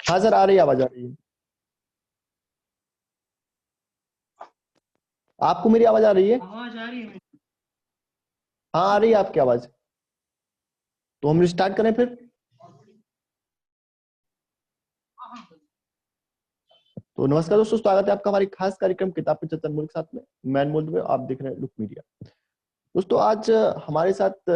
हाँ सर, आ रही है, आवाज आ रही है। आपको मेरी आवाज आ रही है? आवाज आ रही है मेरी? हाँ, आ रही है आपकी आवाज। तो हम स्टार्ट करें फिर। हाँ हाँ। तो नमस्कार दोस्तों, स्वागत है आपका हमारी खास कार्यक्रम किताब पे चर्चा मूल के साथ में। मैं अनमोल दुबे, आप देख रहे हैं लुक मीडिया। दोस्तों, आज हमारे साथ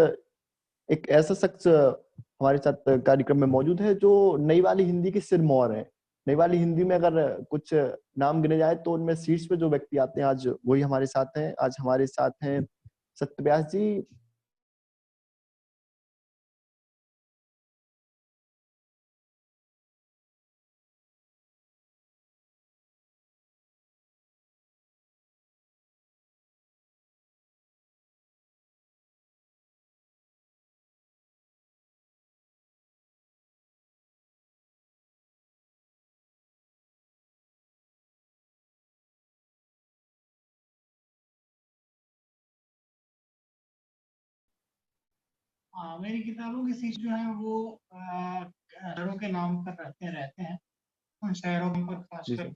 एक ऐसा शख्स हमारे साथ कार्यक्रम में मौजूद है जो नई वाली हिंदी के सिरमौर है। नई वाली हिंदी में अगर कुछ नाम गिने जाए तो उनमें शीर्ष पे जो व्यक्ति आते हैं, आज वही हमारे साथ हैं। आज हमारे साथ हैं सत्यव्यास जी। मेरी किताबों के शीर्ष जो है वो शहरों के नाम पर रहते हैं। उन शहरों पर जी खासकर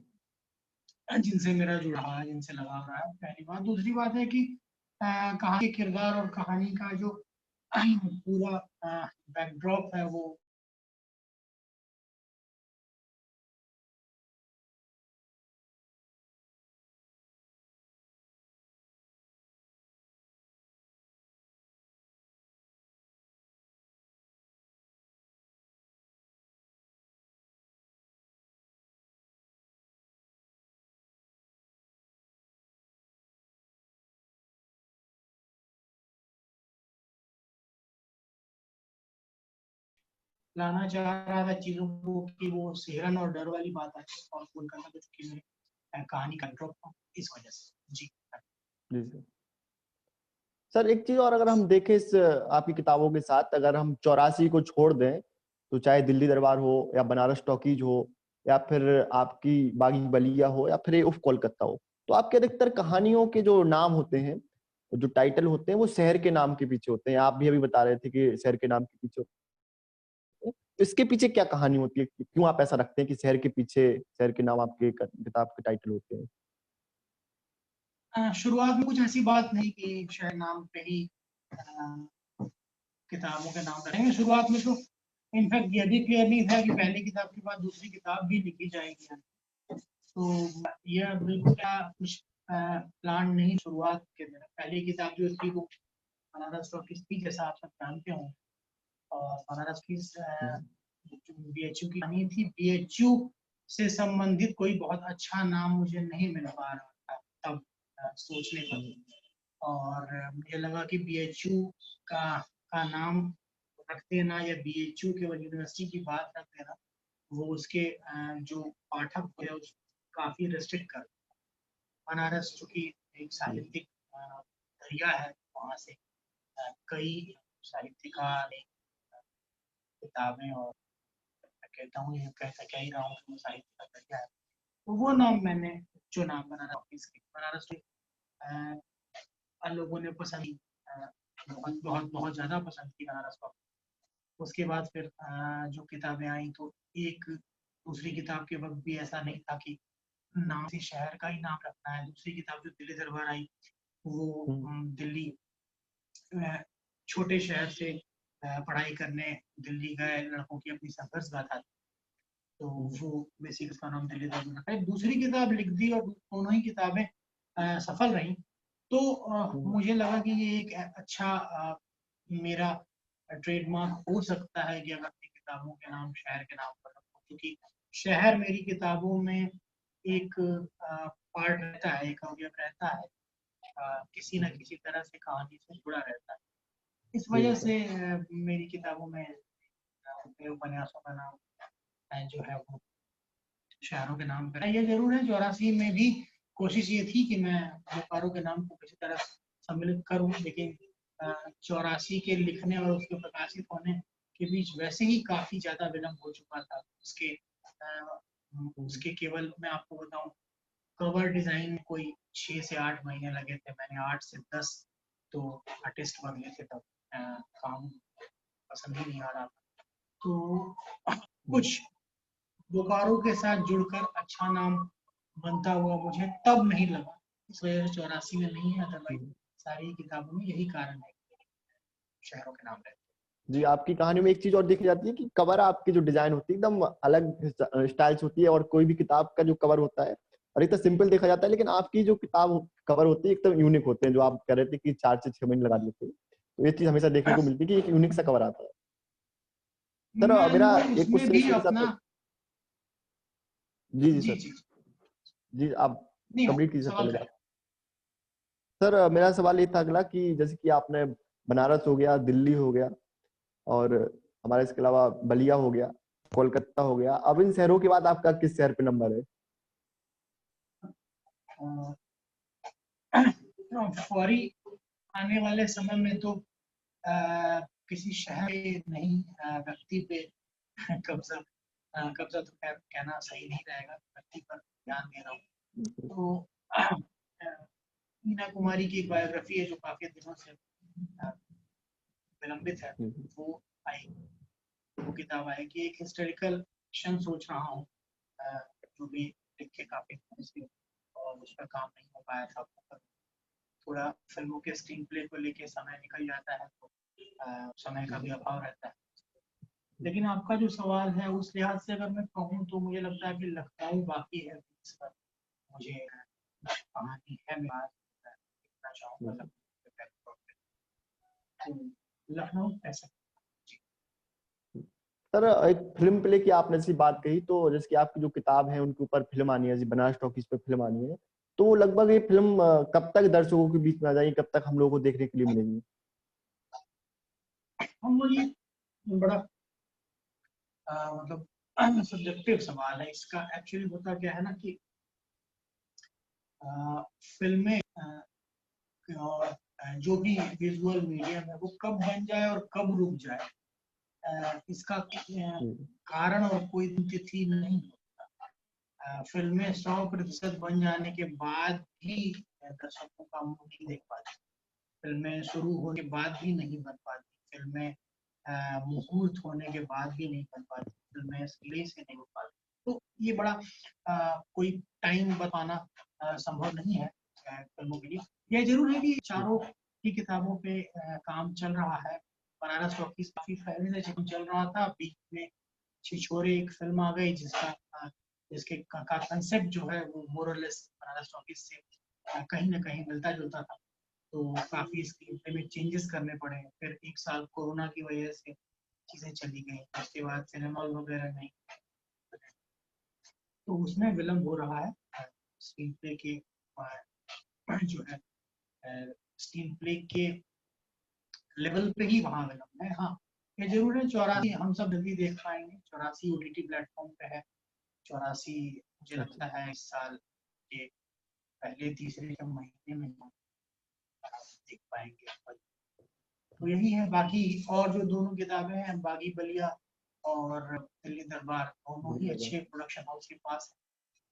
सर। जिनसे मेरा जुड़ाव है, जिनसे लगाव रहा है, पहली बात। दूसरी बात है कि कहानी के किरदार और कहानी का जो पूरा बैकड्रॉप है वो लाना चाह रहा था चीजों को कि वो सिहरन और डर वाली बात है, और कोलकाता तो चूंकि मेरी कहानी का ड्रॉप था, इस वजह से जी। जी सर। सर एक चीज और, अगर हम देखें इस आपकी किताबों के साथ, अगर हम 84 को छोड़ दें तो चाहे दिल्ली दरबार हो या बनारस टॉकीज हो या फिर आपकी बागी बलिया हो या फिर ये उफ कोलकाता हो, तो आपके अधिकतर कहानियों के जो नाम होते हैं, जो टाइटल होते हैं, वो शहर के नाम के पीछे होते हैं। आप भी अभी बता रहे थे कि शहर के नाम के पीछे होते हैं। तो इसके पीछे क्या कहानी होती है? क्यों आप ऐसा रखते हैं कि शहर के पीछे शहर के नाम आपके किताब के टाइटल होते हैं? शुरुआत में कुछ ऐसी बात नहीं कि शायद नाम पे ही अ, किताबों के नाम रहेंगे। शुरुआत में तो इनफैक्ट ये भी क्लियर नहीं था कि पहली किताब के बाद दूसरी किताब भी लिखी जाएगी। तो यह बिल्कुल क्या कुछ प्लान नहीं। शुरुआत के दिन पहली किताब जो थी वो बनारस टॉकीज थी, जैसा आप सब जानते हो। और बनारस की बीएचयू की कहानी थी। बीएचयू से संबंधित कोई बहुत अच्छा नाम मुझे नहीं मिल पा रहा था तब सोचने पर। और मुझे लगा कि बीएचयू का नाम रख देना या बीएचयू केवल यूनिवर्सिटी की बात रख देना, वो उसके जो पाठक है उस काफी रेस्ट्रिक्ट कर। बनारस चूंकि एक साहित्यिक दरिया है, वहाँ से कई साहित्यकार किताबें, और मैं कहता हूँ, ये कहता क्या ही रहा हूँ कि वो साहित्य का दरिया है। तो वो नाम मैंने चुना, बनारस की। बनारस लोगों ने पसंद की, बहुत बहुत बहुत ज्यादा पसंद की बनारस को। उसके बाद फिर जो किताबें आई तो एक दूसरी किताब के वक्त भी ऐसा नहीं था कि नाम से शहर का ही नाम रखना है। दूसरी किताब जो दिल्ली दरबार आई वो दिल्ली छोटे शहर से पढ़ाई करने दिल्ली गए लड़कों की अपनी संघर्ष गाथा। तो वो बेसिक उसका नाम दिल्ली दरबार रखा है। दूसरी किताब लिख दी और दोनों ही किताबें सफल रही। तो मुझे लगा कि ये एक अच्छा मेरा ट्रेडमार्क हो सकता है कि अगर अपनी किताबों के नाम शहर के नाम पर रखूं, क्योंकि शहर मेरी किताबों में एक पार्ट रहता है, एक अवयव रहता है, किसी न किसी तरह से कहानी से जुड़ा रहता है। इस जी वजह सर। से मेरी किताबों में मेरे उपन्यासों का नाम जो है वो शहरों के नाम पर है। ये जरूर है 84 में भी कोशिश ये थी कि मैं व्यापारों के नाम को किसी तरह सम्मिलित करूं, लेकिन 84 के लिखने और उसके प्रकाशित होने के बीच वैसे ही काफी ज्यादा विलम्ब हो चुका था। उसके केवल मैं आपको बताऊं, कवर डिजाइन में कोई 6 से 8 महीने लगे थे। मैंने 8 से 10 तो आर्टिस्ट बदले थे तब। काम पसंद ही नहीं आ रहा था। तो कुछ बोकारो के साथ जुड़कर अच्छा नाम बनता हुआ मुझे तब नहीं लगा, इस वजह से 84 में नहीं है। अदरवाइज सारी किताबों में यही कारण है कि शहरों के नाम रहते हैं। जी, आपकी कहानी में एक चीज और देखी जाती है कि कवर आपकी जो डिजाइन होती है एकदम अलग स्टाइल्स होती है, और कोई भी किताब का जो कवर होता है और इतना सिंपल देखा जाता है, लेकिन आपकी जो किताब कवर होती है एकदम यूनिक होते हैं, जो आप कह रहे थे कि 4 से 6 महीने लगा देते हैं, तो ये चीज हमेशा देखने को मिलती है कि एक यूनिक सा कवर आता है। सर मैं मेरा मतलब एक उसमें क्वेश्चन भी इसके साथ। अपना जी जी जी सर। जी जी आप नहीं कंप्लीट कीजिए सवाल पहले करें। बात। सर मेरा सवाल ये था अगला कि जैसे कि आपने बनारस हो गया, दिल्ली हो गया, और हमारे इसके अलावा बलिया हो गया, कोलकाता हो गया, अब इन शहरों के बाद आपका किस शहर पे नंबर है? फौरी आने वाले समय में तो किसी शहर के नहीं व्यक्ति पे कब्जा कब्जा तो खैर कहना सही नहीं रहेगा, व्यक्ति पर ध्यान दे रहा हूँ। तो मीना कुमारी की एक बायोग्राफी है जो काफी दिनों से विलंबित है, वो आई, वो किताब आएगी। एक हिस्टोरिकल फिक्शन सोच रहा हूँ, जो भी लिख के काफी दिनों से और उस पर काम नहीं हो पाया था। थोड़ा फिल्मों के स्क्रीन प्ले को लेके समय निकल जाता है, तो समय का भी अभाव रहता है। लेकिन आपका जो सवाल है उस लिहाज से अगर मैं कहूँ तो मुझे लगता है कि लखनऊ बाकी है इस पर। मुझे कहानी है, मैं लिखना चाहूँगा लखनऊ। तो लखनऊ ऐसा। सर एक फिल्म प्ले की आपने जैसी बात कही, तो जैसे कि आपकी जो किताब है उनके ऊपर फिल्म आनी है, बनारस टॉकीज पे फिल्म आनी है, तो लगभग ये फिल्म कब तक दर्शकों के बीच में आ जाएगी, कब तक हम लोगों को देखने के लिए मिलेगी? हम लोग ये बड़ा मतलब सब्जेक्टिव सवाल है इसका। एक्चुअली होता क्या है ना कि फिल्में और जो भी विजुअल मीडियम है वो कब बन जाए और कब रुक जाए, इसका कारण और कोई तिथि नहीं होता। फिल्में 100% बन जाने के बाद भी दर्शकों का मुंह नहीं देख पाती, फिल्में शुरू होने के बाद भी नहीं बन पाती, फिल्में मुहूर्त होने के बाद भी नहीं बन पाती, फिल्में सिले से नहीं हो पाती। तो ये बड़ा कोई टाइम बताना संभव नहीं है फिल्मों के लिए। यह जरूर है कि चारों ही किताबों पे काम चल रहा है। बनारस टॉकीज काफी पहले से चल रहा था, बीच में छिछोरे एक फिल्म आ गई जिसके का कंसेप्ट जो है वो मोरलेस बनारस टॉकीज से कहीं ना कहीं मिलता जुलता था, तो काफी स्क्रीन प्ले में चेंजेस करने पड़े। फिर एक साल कोरोना की वजह से चीजें चली गई, उसके बाद सिनेमा हॉल वगैरह नहीं, तो उसमें विलम्ब हो रहा है स्क्रीन प्ले के जो है स्क्रीन प्ले के लेवल पे ही वहां विलम्ब है। हाँ ये जरूर है, 84 हम सब जल्दी देख पाएंगे, 84 ओटीटी प्लेटफॉर्म पे है। 84 मुझे लगता है इस साल के पहले तीसरे के महीने में हम देख पाएंगे। तो यही है। बाकी और जो दोनों किताबें हैं, बागी बलिया और दिल्ली दरबार, दोनों ही अच्छे प्रोडक्शन हाउस के पास है,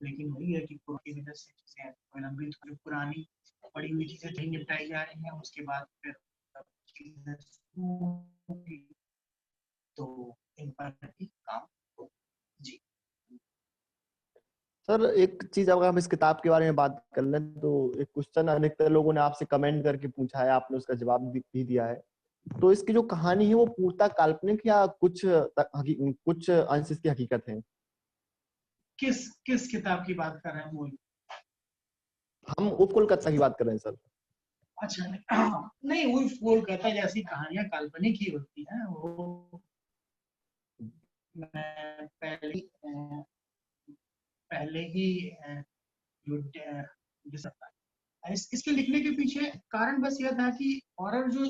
लेकिन वही है कि कोरोना की वजह से चीजें विलंबित, जो पुरानी पड़ी हुई चीजें नहीं निपटाई जा रही हैं, उसके बाद फिर तो इन पर भी काम हो। जी सर एक चीज अगर हम इस किताब के बारे में बात कर लें, तो एक क्वेश्चन अधिकतर लोगों ने आपसे कमेंट करके पूछा है, आपने उसका जवाब भी दिया है, तो इसकी जो कहानी है वो पूर्णतः काल्पनिक या कुछ अंश इसकी हकीकत है? किस किस किताब की बात कर रहे हैं मूल? हम उप कोलकाता की बात कर रहे हैं सर। अच्छा नहीं, वो कोलकाता जैसी कहानियां काल्पनिक ही होती हैं। वो मैं पहले ही इसके लिखने के पीछे कारण बस यह था कि हॉरर जो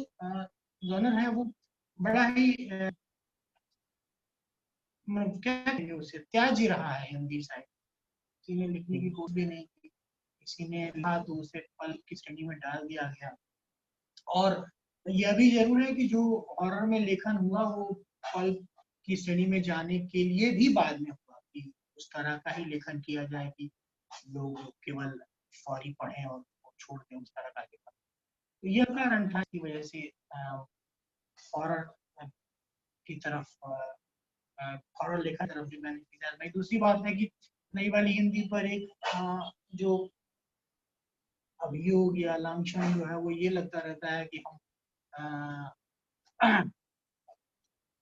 जॉनर है वो बड़ा ही क्या कहेंगे उसे, त्याज ही रहा है हिंदी साहित्य। किसी ने लिखने की कोशिश भी नहीं की, किसी ने लिखा तो उसे पल्प की श्रेणी में डाल दिया गया। और यह भी जरूर है कि जो हॉरर में लेखन हुआ वो पल्प की श्रेणी में जाने के लिए भी बाद में हुआ, कि उस तरह का ही लेखन किया जाए कि लोग केवल फौरी पढ़ें और छोड़ दें उस तरह का लेखन। तो यह कारण था, की वजह से हॉरर की तरफ हॉरर लेखा तरफ भी मैंने इजाजत नहीं। दूसरी बात है कि नई वाली हिंदी पर एक जो अभियोग या लांछन जो है वो ये लगता रहता है कि हम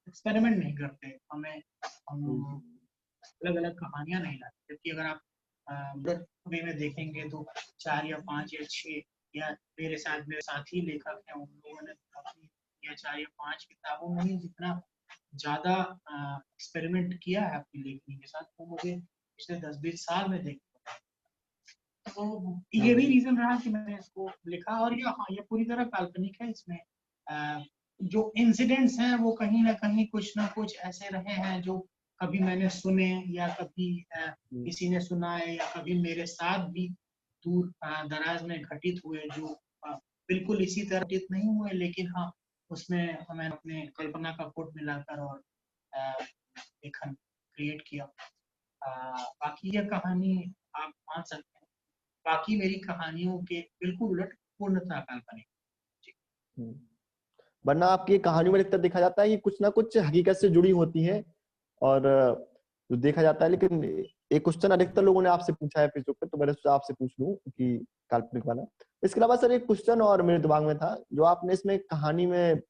एक्सपेरिमेंट नहीं करते, हम अलग अलग कहानियां नहीं लाते। जबकि अगर आप वे में देखेंगे तो 4 या 5 या 6 या मेरे साथी लेखक हैं, उन लोगों ने अपनी या 4 या 5 किताबों में ही जितना ज्यादा एक्सपेरिमेंट किया है अपनी लेखनी के साथ, वो मुझे पिछले 10-20 साल में देख। तो ये भी रीजन रहा कि मैंने इसको लिखा। और ये पूरी तरह काल्पनिक है। इसमें जो इंसिडेंट्स हैं वो कहीं ना कुछ ऐसे रहे हैं जो कभी मैंने सुने या कभी किसी ने सुना है या कभी मेरे साथ भी दूर दराज में घटित हुए, जो बिल्कुल इसी तरह घटित नहीं हुए, लेकिन हाँ उसमें मैंने अपने कल्पना का कोट मिलाकर और लेखन क्रिएट किया। बाकी यह कहानी आप मान सकते हैं, बाकी मेरी कहानियों के बिल्कुल उलट पूर्णतः काल्पनिक। वरना आपकी कहानियों में अधिकतर देखा जाता है कि कुछ ना कुछ हकीकत से जुड़ी होती है और जो देखा जाता है। लेकिन एक क्वेश्चन अधिकतर लोगों ने आपसे पूछा है फेसबुक पे, तो मैंने सोचा आपसे पूछ लूं कि काल्पनिक वाला। इसके अलावा सर एक क्वेश्चन और मेरे दिमाग में था, जो आपने इसमें कहानी में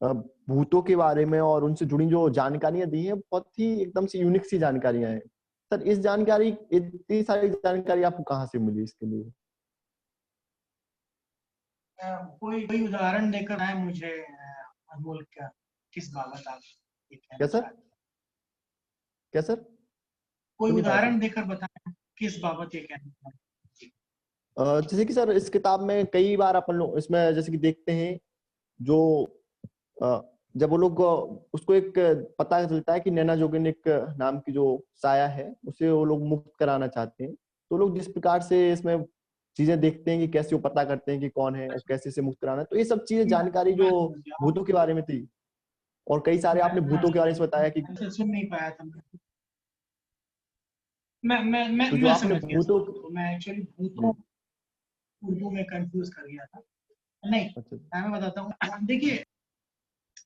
भूतों के बारे में और उनसे जुड़ी जो जानकारियां दी हैं, बहुत ही एकदम से यूनिक सी जानकारियां हैं। सर इस जानकारी, इतनी सारी जानकारी आपको कहाँ से मिली इसके लिए? कोई उदाहरण देकर आए मुझे अनमोल, क्या किस बाबत आप क्या सर? क्या सर? कोई सुन नहीं पाया उदाहरण सर। देकर बताएं किस बाबत ये कहना। जैसे कि सर इस किताब में कई बार अपन लोग इसमें जैसे कि देखते हैं, जो जब वो लोग उसको एक पता चलता है कि नैना जोगिन एक नाम की जो साया है, उसे वो लोग मुक्त कराना चाहते हैं, तो लोग जिस प्रकार से इसमें चीजें देखते हैं कि कैसे वो पता करते हैं कि कौन है और कैसे से मुक्त कराना है, तो ये सब चीजें जानकारी जो भूतों के बारे में थी, और कई सारे आपने भूतों के बारे में बताया कि सुन नहीं पाया था। मैं तो जो आपने समझ गया भूतों, तो मैं एक्चुअली भूतों उर्दू में कंफ्यूज कर गया था। नहीं, अच्छा मैं बताता हूँ। देखिए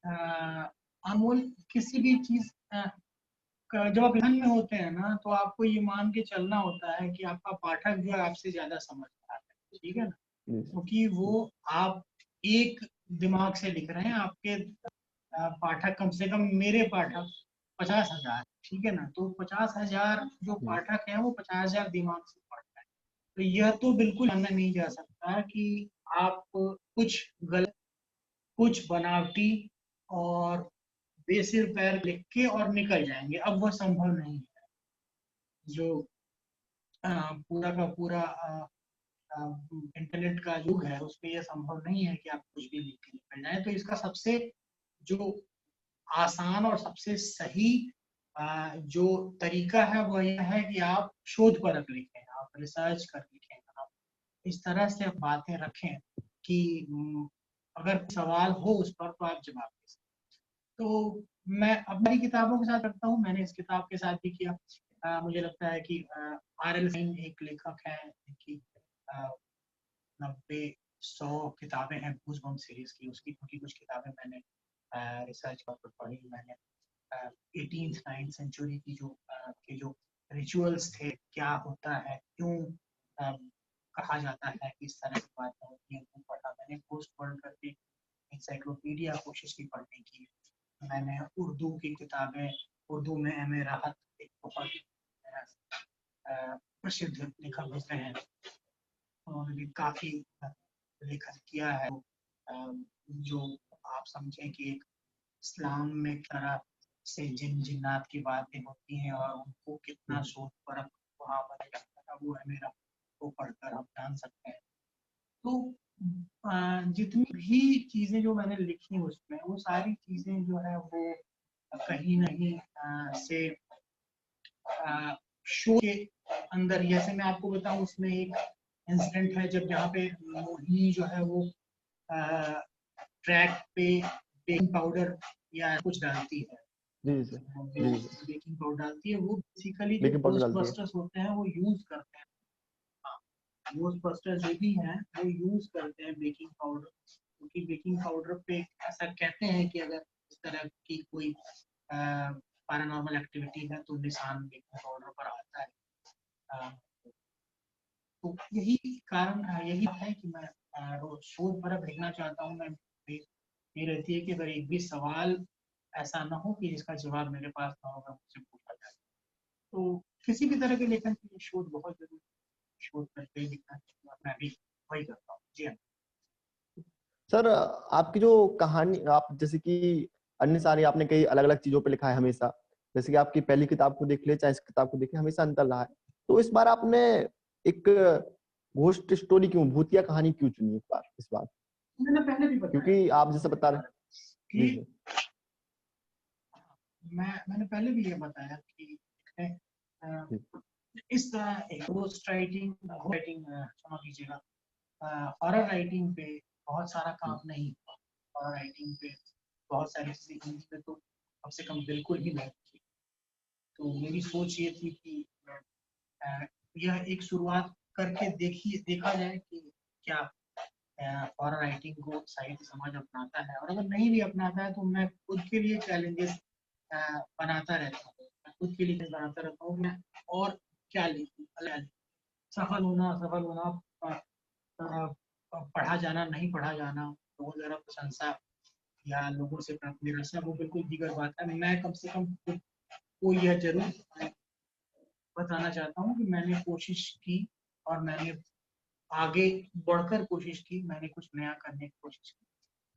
अनमोल, किसी भी चीज जब आप लेखन में होते हैं ना, तो आपको ये मान के चलना होता है कि आपका पाठक जो है आपसे ज्यादा समझदार है, ठीक है ना, क्योंकि वो आप एक दिमाग से लिख रहे हैं। आपके पाठक कम से कम, मेरे पाठक 50,000, ठीक है ना, तो 50,000 जो पाठक है वो 50,000 दिमाग से पढ़ते हैं। तो यह तो बिल्कुल माना नहीं जा सकता कि आप कुछ गलत, कुछ बनावटी और बेसिर पैर लिख के और निकल जाएंगे। अब वह संभव नहीं है। जो पूरा का पूरा इंटरनेट का युग है, उसमें यह संभव नहीं है कि आप कुछ भी लिख के निकल जाए। तो इसका सबसे जो आसान और सबसे सही जो तरीका है वह यह है कि आप शोध परक लिखें, आप रिसर्च कर लिखें, आप इस तरह से बातें रखें कि अगर सवाल हो उस पर तो आप जवाब दे सकें। तो मैं अपनी किताबों के साथ रखता हूँ, मैंने इस किताब के साथ भी किया। मुझे लगता है कि R.L. साइन एक लेखक है कि 90-100 किताबें हैं गूज़बम्प सीरीज की, उसकी कुछ किताबें मैंने रिसर्च पर पढ़ी। मैंने 18th 9th सेंचुरी की जो रिचुअल्स थे, क्या होता है, क्यों कहा जाता है कि इस तरह की बातें होती हैं, वो पढ़ा मैंने। पोस्ट वर्ल्ड करके इंसाइक्लोपीडिया कोशिश की पढ़ने की। मैंने उर्दू की किताबें, उर्दू में M.A. राहत एक बहुत प्रसिद्ध लेखक होते हैं, उन्होंने काफी लेखन किया है। जो आप समझें कि एक इस्लाम में तरह से जिन जिन्नात की बातें होती हैं और उनको कितना शोध परख वहाँ बनाया जाता है, वो है मेरा, वो पढ़कर हम जान सकते हैं। तो जितनी भी चीजें जो मैंने लिखी उसमें, वो सारी चीजें जो है वो कहीं नहीं से शो के अंदर, जैसे मैं आपको बताऊं, उसमें एक इंसिडेंट है जब जहाँ पे मोहिनी जो है वो ट्रैक पे बेकिंग पाउडर या कुछ डालती है। बेकिंग पाउडर डालती है, वो बेसिकली जो घोस्टबस्टर्स होते हैं वो यूज करते हैं। घोस्टबस्टर्स जो भी हैं वो यूज करते हैं बेकिंग पाउडर, क्योंकि बेकिंग पाउडर पे ऐसा कहते हैं कि अगर इस तरह की कोई पैरानॉर्मल एक्टिविटी है तो निशान लिखने ऑर्डर पर आता है। तो यही कारण यही है कि मैं रोज शोध परक लिखना चाहता हूँ। मैं ये रहती है कि अगर एक भी सवाल ऐसा ना हो कि जिसका जवाब मेरे पास ना होगा, मुझसे पूछा जाए। तो किसी भी तरह के लेखन के लिए शोध बहुत जरूरी है, शोध करके ही लिखना चाहिए और मैं भी वही करता हूँ। जी हाँ। सर आपकी जो कहानी, आप जैसे कि अन्य सारी आपने कई अलग अलग चीजों पे लिखा है हमेशा, जैसे कि आपकी पहली किताब को देख ले चाहे इस किताब को देखे, हमेशा अंतर रहा है। तो इस बार आपने एक घोस्ट स्टोरी क्यों, भूतिया कहानी क्यों चुनी इस बार? मैंने पहले भी बताया क्योंकि आप जैसे बता रहे जी कि जी मैंने पहले भी ये बताया कि अ, जी इस तरह घोस्ट राइटिंग क्षमा कीजिएगा, हॉरर राइटिंग पे बहुत सारा काम नहीं हुआ। हॉरर राइटिंग पे बहुत सारी चीजें हिंदी में तो कम से कम बिल्कुल ही नहीं थी। तो मेरी सोच ये थी कि अ, यह एक शुरुआत करके देखा जाए कि क्या हॉरर राइटिंग को साहित्य समाज अपनाता है, और अगर नहीं भी अपनाता है तो मैं खुद के लिए चैलेंजेस बनाता रहता हूँ। मैं खुद के लिए बनाता रहता हूँ मैं और क्या लिखूं, सफल होना असफल होना, पढ़ा जाना नहीं पढ़ा जाना, लोगों द्वारा प्रशंसा या लोगों से प्राप्त निराशा, वो बिल्कुल दीगर बात है। मैं कम से कम खुद को यह जरूर बताना चाहता हूँ कि मैंने कोशिश की और मैंने आगे बढ़कर कोशिश की, मैंने कुछ नया करने की कोशिश की।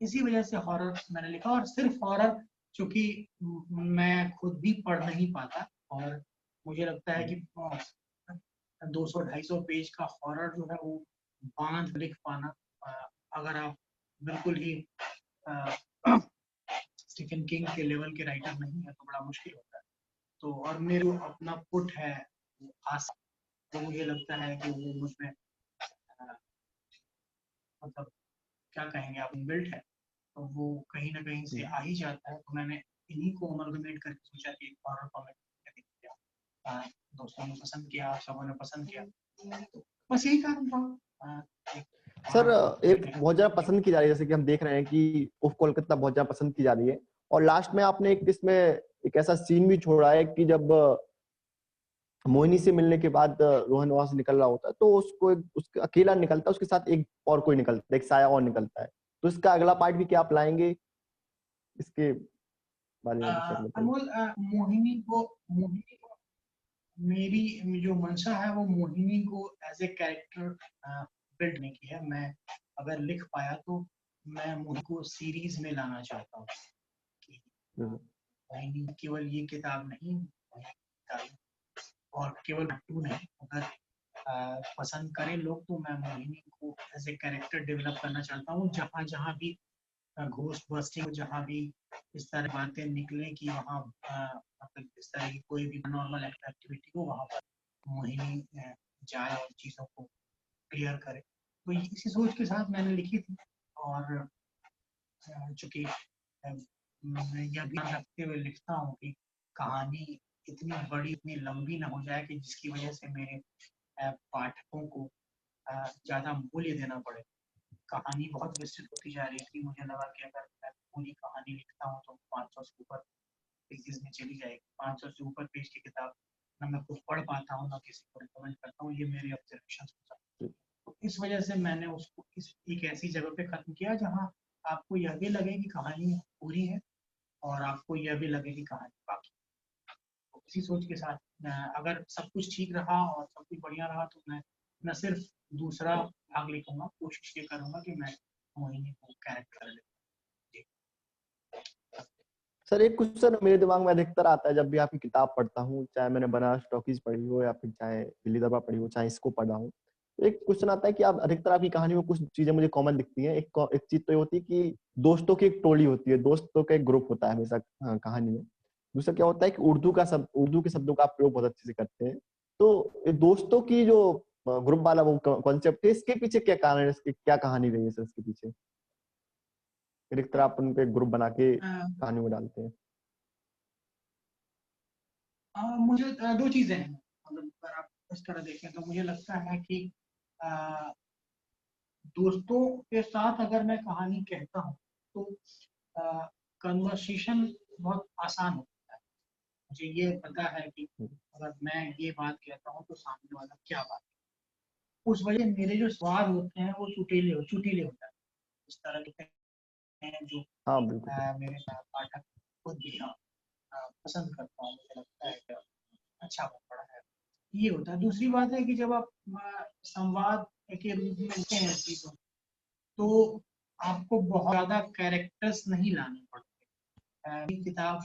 इसी वजह से हॉरर मैंने लिखा, और सिर्फ हॉरर, क्योंकि मैं खुद भी पढ़ नहीं पाता और मुझे लगता है कि 200-250 पेज का हॉरर जो है वो बांध लिख पाना, अगर आप बिल्कुल ही स्टीफन किंग के लेवल के राइटर नहीं है तो बड़ा मुश्किल होता है। तो और मेरे अपना पुट है वो आशा, तो मुझे लगता है कि वो मुझ में मतलब क्या कहेंगे आप, बिल्ट है, तो वो कहीं ना कहीं से आ ही जाता है। तो मैंने इन्हीं को अमलगमेट करके सोचा कि एक हॉरर कॉमेडी लिख दिया। दोस्तों ने पसंद किया, सबों ने पसंद किया, तो बस यही कारण था। सर एक बहुत ज्यादा पसंद की जा रही है, जैसे कि हम देख रहे हैं कि उफ कोलकाता बहुत ज्यादा पसंद की जा रही है, और लास्ट में आपने एक इसमें एक ऐसा सीन भी छोड़ा है कि जब मोहिनी से मिलने के बाद रोहन वहां से निकल रहा होता है तो उसको उसका अकेला निकलता है, उसके साथ एक और कोई निकलता है, एक साया और निकलता है। तो इसका अगला पार्ट भी क्या आप लाएंगे, इसके बारे में कुछ बताइए। अनमोल, मोहिनी को मेरी जो मंशा है वो मोहिनी को एज ए कैरेक्टर बिल्ड नहीं की है। मैं अगर लिख पाया तो मैं मोहिनी को सीरीज में लाना चाहता हूँ कि मोहिनी केवल ये किताब नहीं, और केवल 2 नहीं, अगर पसंद करें लोग तो मैं मोहिनी को एज ए कैरेक्टर डेवलप करना चाहता हूँ। जहाँ जहाँ भी घोस्ट बस्टिंग, जहाँ भी इस तरह बातें निकले कि वहाँ मतलब इस तरह की कोई भी नॉर्मल एक्टिविटी हो, वहाँ पर मोहिनी जाए और चीज़ों को क्लियर करे। तो इसी सोच के साथ मैंने लिखी थी, और चूंकि मैं यह भी ध्यान रखते हुए लिखता हूँ कि कहानी इतनी बड़ी, इतनी लंबी ना हो जाए कि जिसकी वजह से मेरे पाठकों को ज़्यादा मूल्य देना पड़े। कहानी बहुत विस्तृत होती जा रही थी, मुझे लगा कि अगर मैं पूरी कहानी लिखता हूँ तो 500 से ऊपर पेजेस में चली जाएगी। 500 से ऊपर पेज की किताब ना मैं खुद पढ़ पाता हूँ, ना किसी को रिकमेंड करता हूँ, ये मेरे ऑब्जर्वेशन हो सकते हैं। तो इस वजह से मैंने उसको एक ऐसी जगह पे खत्म किया जहाँ आपको यह भी लगे कि कहानी पूरी है और आपको यह भी लगे कि कहानी बाकी। तो इसी सोच के साथ अगर सब कुछ ठीक रहा और सब कुछ बढ़िया रहा तो मैं न सिर्फ दूसरा भाग लिखूंगा, कोशिश ये करूंगा कि मैं मोहिनी को कैरेक्टर ले। सर एक क्वेश्चन मेरे दिमाग में अधिकतर आता है जब भी आपकी किताब पढ़ता हूँ, चाहे मैंने बनारस टॉकीज पढ़ी हो या फिर चाहे दिल्ली दरबार पढ़ी हो, चाहे इसको पढ़ा हो, तो एक क्वेश्चन आता है कि आप अधिकतर आपकी कहानी में कुछ चीजें मुझे कॉमन दिखती हैं। एक चीज तो ये होती है कि दोस्तों की एक टोली होती है, दोस्तों का एक ग्रुप होता है हमेशा कहानी में। दूसरा क्या होता है कि उर्दू के शब्दों का आप प्रयोग बहुत अच्छे से करते हैं। तो ये दोस्तों की जो ग्रुप वाला वो कॉन्सेप्ट है, इसके पीछे क्या कारण है, इसकी क्या कहानी रही है सर इसके पीछे? एक तरह आप उनके ग्रुप बना के कहानी में डालते हैं। मुझे 2 चीज़ें हैं, मतलब अगर आप इस तरह देखें तो मुझे लगता है कि अ, दोस्तों के साथ अगर मैं कहानी कहता हूँ तो कन्वर्सेशन बहुत आसान होता है। मुझे ये पता है कि अगर मैं ये बात कहता हूँ तो सामने वाला क्या बात, उस वजह से मेरे जो सवाल होते हैं वो चुटीले होते हैं, इस तरह के हैं जो हाँ बिल्कुल सर। मेरे पाठक खुद भी पसंद करता हूँ, मुझे लगता है कि अच्छा पड़ा है, ये होता है। दूसरी बात है कि जब आप संवाद के रूप में लिखते हैं चीजों, तो आपको बहुत ज्यादा कैरेक्टर्स नहीं लाने पड़ते। ये किताब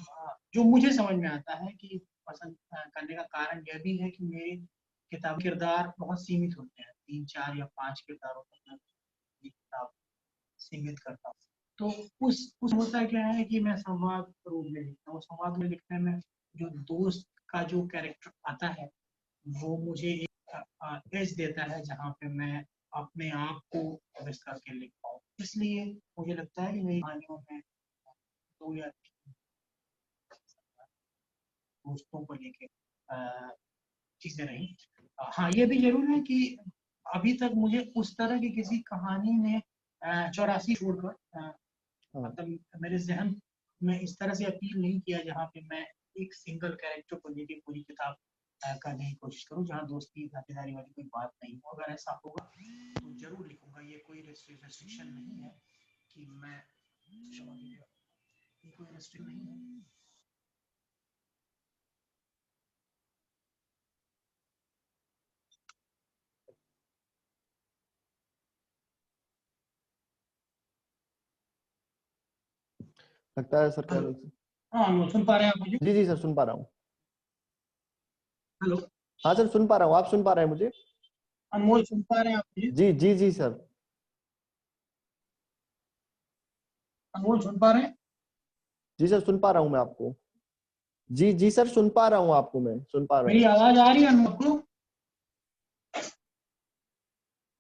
जो मुझे समझ में आता है कि पसंद करने का कारण यह भी है कि मेरे किताब किरदार बहुत सीमित होते हैं, 3, 4 या 5 किरदारों तक मैं ये किताब सीमित करता हूँ। तो उस होता क्या है कि मैं संवाद रूप में लिखता हूँ, संवाद में लिखने में जो दोस्त का जो कैरेक्टर आता है वो मुझे एक एज देता है जहाँ पे मैं अपने आप को व्यक्त करके लिख पाऊँ। इसलिए मुझे लगता है कि मेरी कहानियों में 2 या 3 दोस्तों को लेके चीजें रही। हाँ, ये भी जरूर है कि अभी तक मुझे उस तरह की किसी कहानी ने 84 छोड़कर मतलब मेरे जहन में इस तरह से अपील नहीं किया जहाँ पे मैं एक सिंगल कैरेक्टर को लेके पूरी किताब करने की कोशिश करूँ, जहाँ दोस्ती साझेदारी वाली कोई बात नहीं हो। अगर ऐसा होगा तो जरूर लिखूंगा, ये कोई रेस्ट्रिक्शन नहीं है कि मैं ये कोई रेस्ट्रिक्शन नहीं है। लगता है सर हेलो, कहने से। हाँ, सुन पा रहे हैं आप मुझे? जी जी सर सुन पा रहा हूँ। हेलो, हाँ सर सुन पा रहा हूँ, आप सुन पा रहे हैं मुझे? अनमोल, सुन पा रहे हैं आप मुझे? जी जी जी सर। अनमोल, सुन पा रहे हैं? जी सर सुन पा रहा हूँ मैं आपको। जी जी सर सुन पा रहा हूँ आपको, मैं सुन पा रहा मेरी हूँ। आवाज आ रही है अनमोल को?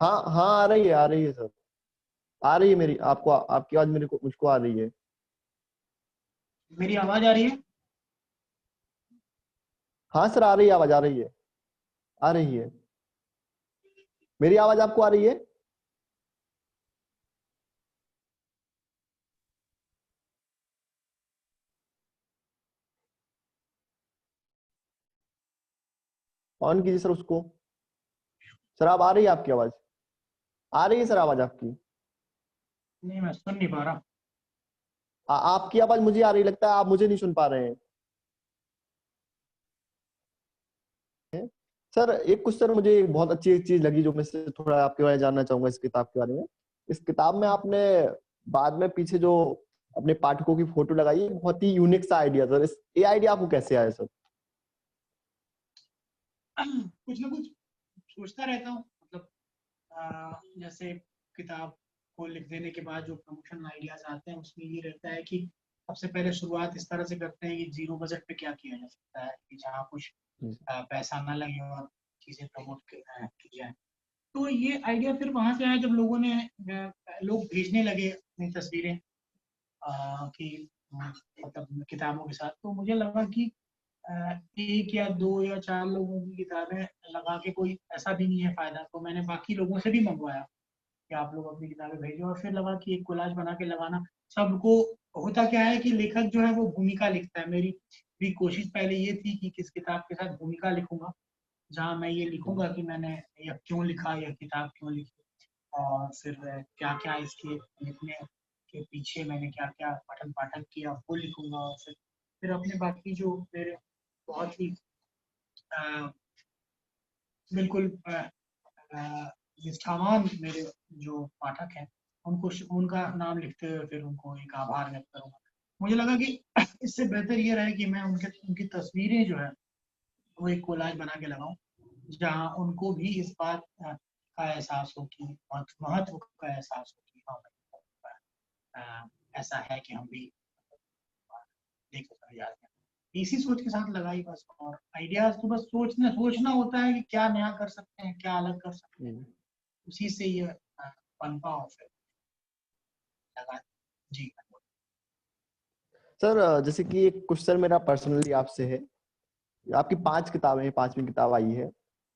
हाँ हाँ आ रही है सर। आ रही है मेरी, आपको आपकी आवाज मेरे को मुझको आ रही है। मेरी आवाज आ रही है? हाँ सर आ रही है, आवाज आ रही है, आ रही है। मेरी आवाज आपको आ रही है? ऑन कीजिए सर उसको। सर आप आ रही है आपकी आवाज? आ रही है सर आवाज आपकी? नहीं, मैं सुन नहीं पा रहा। आपकी आवाज मुझे आ रही, लगता है आप मुझे नहीं सुन पा रहे हैं। सर एक कुछ सर मुझे एक बहुत अच्छी एक चीज लगी जो मैं से थोड़ा आपके बारे में जानना चाहूंगा इस किताब के बारे में। इस किताब में आपने बाद में पीछे जो अपने पाठकों की फोटो लगाई है, बहुत ही यूनिक सा आइडिया सर। इस ये आइडिया आपको कैसे आया सर? कुछ ना कुछ सोचता रहता हूँ, मतलब जैसे किताब को लिख देने के बाद जो प्रमोशन आइडियाज आते हैं उसमें ये रहता है कि सबसे पहले शुरुआत इस तरह से करते हैं कि जीरो बजट पे क्या किया जा सकता है, कि जहाँ कुछ पैसा ना लगे और चीजें प्रमोट की जाए। तो ये आइडिया फिर वहां से आया जब लोगों ने लोग भेजने लगे अपनी तस्वीरें कि मतलब किताबों के साथ, तो मुझे लगा कि एक या दो या चार लोगों की किताबें लगा के कोई ऐसा भी नहीं है फायदा, तो मैंने बाकी लोगों से भी मंगवाया कि आप लोग अपनी किताबें भेजो, और फिर लगा कि एक कोलाज बना के लगाना सबको। होता क्या है कि लेखक जो है वो भूमिका लिखता है। मेरी भी कोशिश पहले ये थी कि किस किताब के साथ भूमिका लिखूंगा, जहाँ मैं ये लिखूंगा कि मैंने यह क्यों लिखा, यह किताब क्यों लिखी, और फिर क्या क्या इसके लिखने के पीछे मैंने क्या क्या पठन पाठन किया वो लिखूंगा, और फिर अपने बाकी जो मेरे बहुत ही अ, बिल्कुल निष्ठावान मेरे जो पाठक हैं उनको उनका नाम लिखते हुए फिर उनको एक आभार व्यक्त करूंगा। मुझे लगा कि इससे बेहतर ये रहे कि मैं उनकी तस्वीरें जो है वो एक कोलाज बना के लगाऊं, जहाँ उनको भी इस बात का एहसास हो कि महत्व का एहसास हो कि हाँ ऐसा है कि हम भी देख कर जाते हैं। इसी सोच के साथ लगाई बस, और आइडियाज तो बस सोचना होता है कि क्या नया कर सकते हैं, क्या अलग कर सकते हैं, उसी से ये पनपा और फिर लगा। जी। सर जैसे कि एक क्वेश्चन मेरा पर्सनली आपसे है। आपकी 5 किताबें हैं, 5वीं किताब आई है,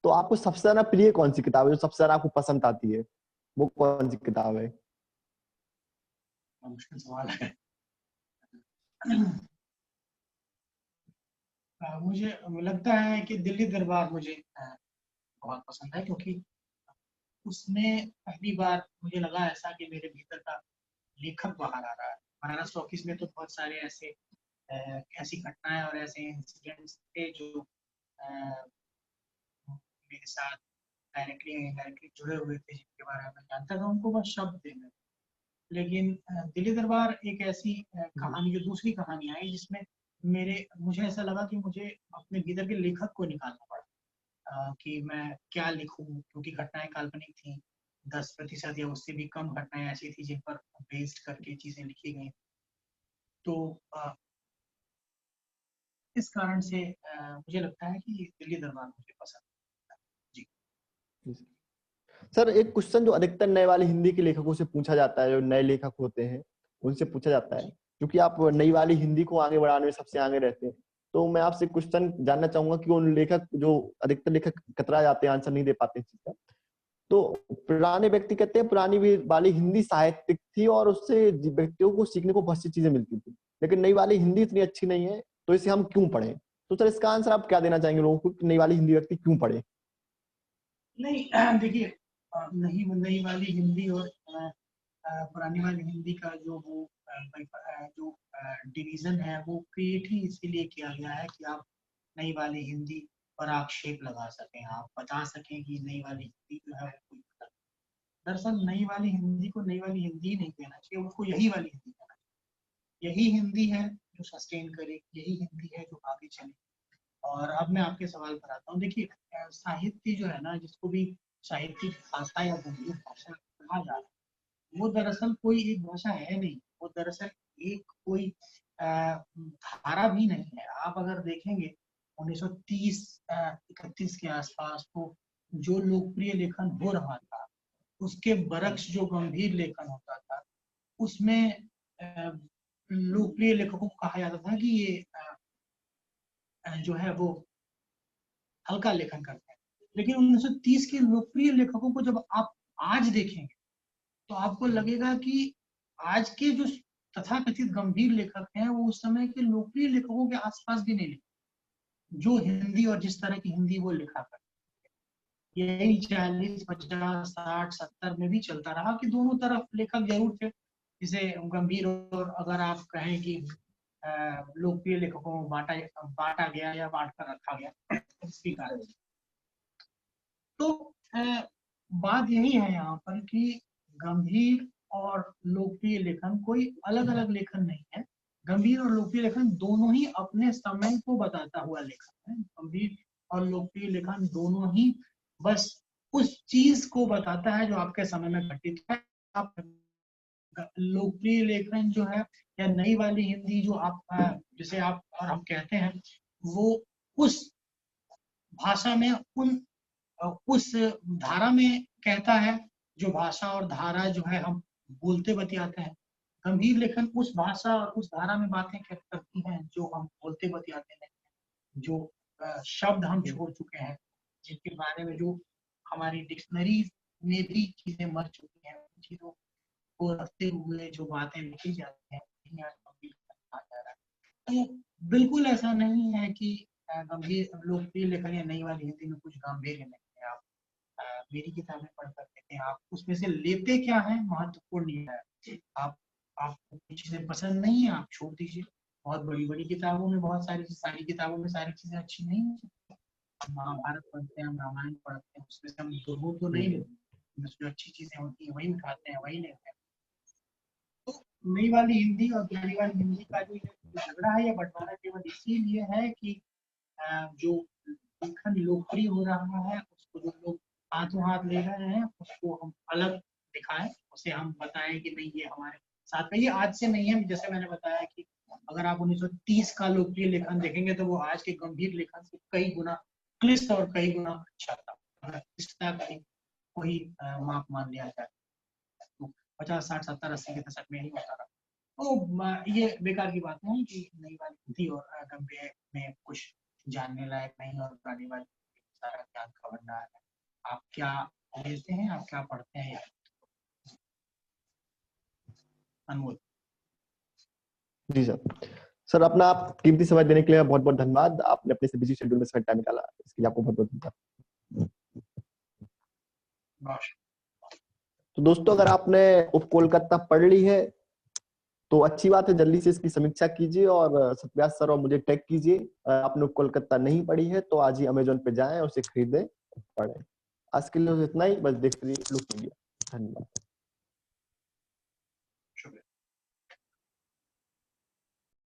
तो आपको सबसे ज्यादा प्रिय कौन सी किताब है, जो सबसे ज्यादा आपको पसंद आती है, वो कौन सी किताब है? मुश्किल सवाल है। मुझे लगता है कि दिल्ली दरबार मुझे बहुत पसंद है, क्योंकि उसमें पहली बार मुझे लगा ऐसा कि मेरे भीतर का लेखक बाहर आ रहा है। बनारस टॉकीज में तो बहुत सारे ऐसे ऐसी घटनाएं और ऐसे इंसिडेंट्स थे जो मेरे साथ डायरेक्टली या इनडायरेक्टली जुड़े हुए थे, जिनके बारे में मैं जानता था, उनको बस शब्द देने। लेकिन दिल्ली दरबार एक ऐसी कहानी, जो दूसरी कहानी आई, जिसमें मुझे ऐसा लगा कि मुझे अपने भीतर के लेखक को निकालना पड़ा, कि मैं क्या लिखूं, क्योंकि घटनाएं काल्पनिक थी। 10% या उससे भी कम घटनाएं ऐसी थी जिन पर बेस्ड करके चीजें लिखी गई। तो इस कारण से मुझे लगता है कि दिल्ली दरबार मुझे पसंद है। जी। सर एक क्वेश्चन जो अधिकतर नए वाले हिंदी के लेखकों से पूछा जाता है, जो नए लेखक होते हैं उनसे पूछा जाता है, क्योंकि आप नई वाली हिंदी को आगे बढ़ाने में सबसे आगे रहते हैं, तो मैं आपसे क्वेश्चन जानना चाहूंगा कि उन लेखक जो अधिकतर लेखक कतरा जाते हैं, आंसर नहीं दे पाते इस चीज का, तो पुराने व्यक्ति कहते हैं पुरानी भी वाली हिंदी साहित्यिक थी और उससे व्यक्तियों को सीखने को बहुत सी चीजें मिलती थी, लेकिन नई वाली हिंदी इतनी अच्छी नहीं है, तो इसे हम क्यों पढ़ें? तो सर इसका आंसर आप क्या देना चाहेंगे लोगों को कि नई वाली हिंदी व्यक्ति क्यों पढ़े? नहीं, देखिए, नई नई वाली हिंदी और पुरानी वाली हिंदी का जो वो जो डिवीजन है, वो क्रिएट ही इसीलिए किया गया है कि आप नई वाली हिंदी पर आक्षेप लगा सकें, आप बता सकें कि नई वाली हिंदी जो है वो कोई गलत। दरअसल नई वाली हिंदी को नई वाली हिंदी नहीं कहना चाहिए, उसको यही वाली हिंदी कहना चाहिए। यही हिंदी है जो सस्टेन करे, यही हिंदी है जो आगे चले। और अब मैं आपके सवाल पर आता हूँ। देखिए, साहित्य जो है ना, जिसको भी साहित्यिक भाषा या गंभीर भाषा कहा जा रहा है, वो दरअसल कोई एक भाषा है नहीं, वो दरअसल एक कोई धारा भी नहीं है। आप अगर देखेंगे 1930-31 के आसपास को जो लोकप्रिय लेखन हो रहा था, उसके बरक्स जो गंभीर लेखन होता था, उसमें लोकप्रिय लेखकों को कहा जाता था कि ये जो है वो हल्का लेखन करते हैं। लेकिन 1930 के लोकप्रिय लेखकों को जब आप आज देखेंगे, तो आपको लगेगा कि आज के जो तथाकथित गंभीर लेखक हैं, वो उस समय के लोकप्रिय लेखकों के आसपास भी नहीं लिखे, जो हिंदी और जिस तरह की हिंदी वो लिखा करते। यही 40, 50, 60, 70 में भी चलता रहा कि दोनों तरफ लेखक जरूर थे, जिसे गंभीर और अगर आप कहें कि लोकप्रिय लेखकों को बांटा गया या बांट कर रखा गया, इसकी कारण। तो बात यही है यहाँ पर कि गंभीर और लोकप्रिय लेखन कोई अलग अलग लेखन नहीं है। गंभीर और लोकप्रिय लेखन दोनों ही अपने समय को बताता हुआ लेखन है। गंभीर और लोकप्रिय लेखन दोनों ही बस उस चीज को बताता है जो आपके समय में घटित है। आप लोकप्रिय लेखन जो है या नई वाली हिंदी जो आप जिसे आप और हम कहते हैं, वो उस भाषा में उस धारा में कहता है, जो भाषा और धारा जो है हम बोलते बतियाते हैं। गंभीर लेखन उस भाषा और उस धारा में बातें करती हैं जो हम बोलते बतियाते हैं, जो शब्द हम छोड़ चुके हैं, जिनके बारे में जो हमारी डिक्शनरी में भी चीजें मर चुकी हैं, चीजों को रखते हुए जो बातें लिखी जाती हैं, कहा जा रहा है। तो बिल्कुल ऐसा नहीं है कि गंभीर लोकप्रिय लेखन या नई वाली हिंदी में कुछ गंभीर नहीं है। आप मेरी किताबें पढ़ कर देखें, आप उसमें से लेते क्या है महत्वपूर्ण है। आपको कुछ चीजें पसंद नहीं है, आप छोड़ दीजिए। बहुत बड़ी बड़ी किताबों में बहुत सारी किताबों में सारी चीजें अच्छी नहीं है। हम महाभारत पढ़ते हैं, हम रामायण पढ़ते हैं, उसमें से हम दुर्गुण तो नहीं लेते, जो अच्छी चीजें होती है वही उठाते हैं, वही लेते हैं। तो नई वाली हिंदी और पुरानी वाली हिंदी का जो झगड़ा है या बंटवारा केवल इसीलिए है कि जो लेखन लोकप्रिय हो रहा है, उसको जो लोग हाथों हाथ ले रहे हैं, उसको हम अलग दिखाएं, उसे हम बताएं कि नहीं, ये हमारे साथ में, ये आज से नहीं है। जैसे मैंने बताया कि अगर आप 1930 का लोकप्रिय लेखन देखेंगे, तो वो आज के गंभीर लेखन से कई गुना क्लिष्ट और कई गुना अच्छा था। अगर क्लिष्टता का कोई माप मान लिया जाए, तो 50, 60, 70, 80 के दशक में ही होता रहा। तो ये बेकार की बात है कि नई वाली हिंदी और गंभीर में कुछ जानने लायक नहीं, और पुरानी वाली सारा ज्ञान का भंडार है। आप क्या लेते हैं, आप क्या पढ़ते हैं, अनमोल? जी सर, सर अपना आप कीमती समय देने के लिए बहुत बहुत धन्यवाद। आपने अपने से बिजी शेड्यूल में इसका टाइम निकाला, इसके लिए आपको बहुत बहुत धन्यवाद। तो दोस्तों अगर आपने उप कोलकाता पढ़ ली है तो अच्छी बात है, जल्दी से इसकी समीक्षा कीजिए और सत्याव्यास सर और मुझे टैग कीजिए। अगर आपने उप कोलकाता नहीं पढ़ी है तो आज ही अमेजोन पे जाएं और उसे खरीदें, पढ़ें। आज के लिए इतना ही, बस देखते रहिए लुक मीडिया। धन्यवाद।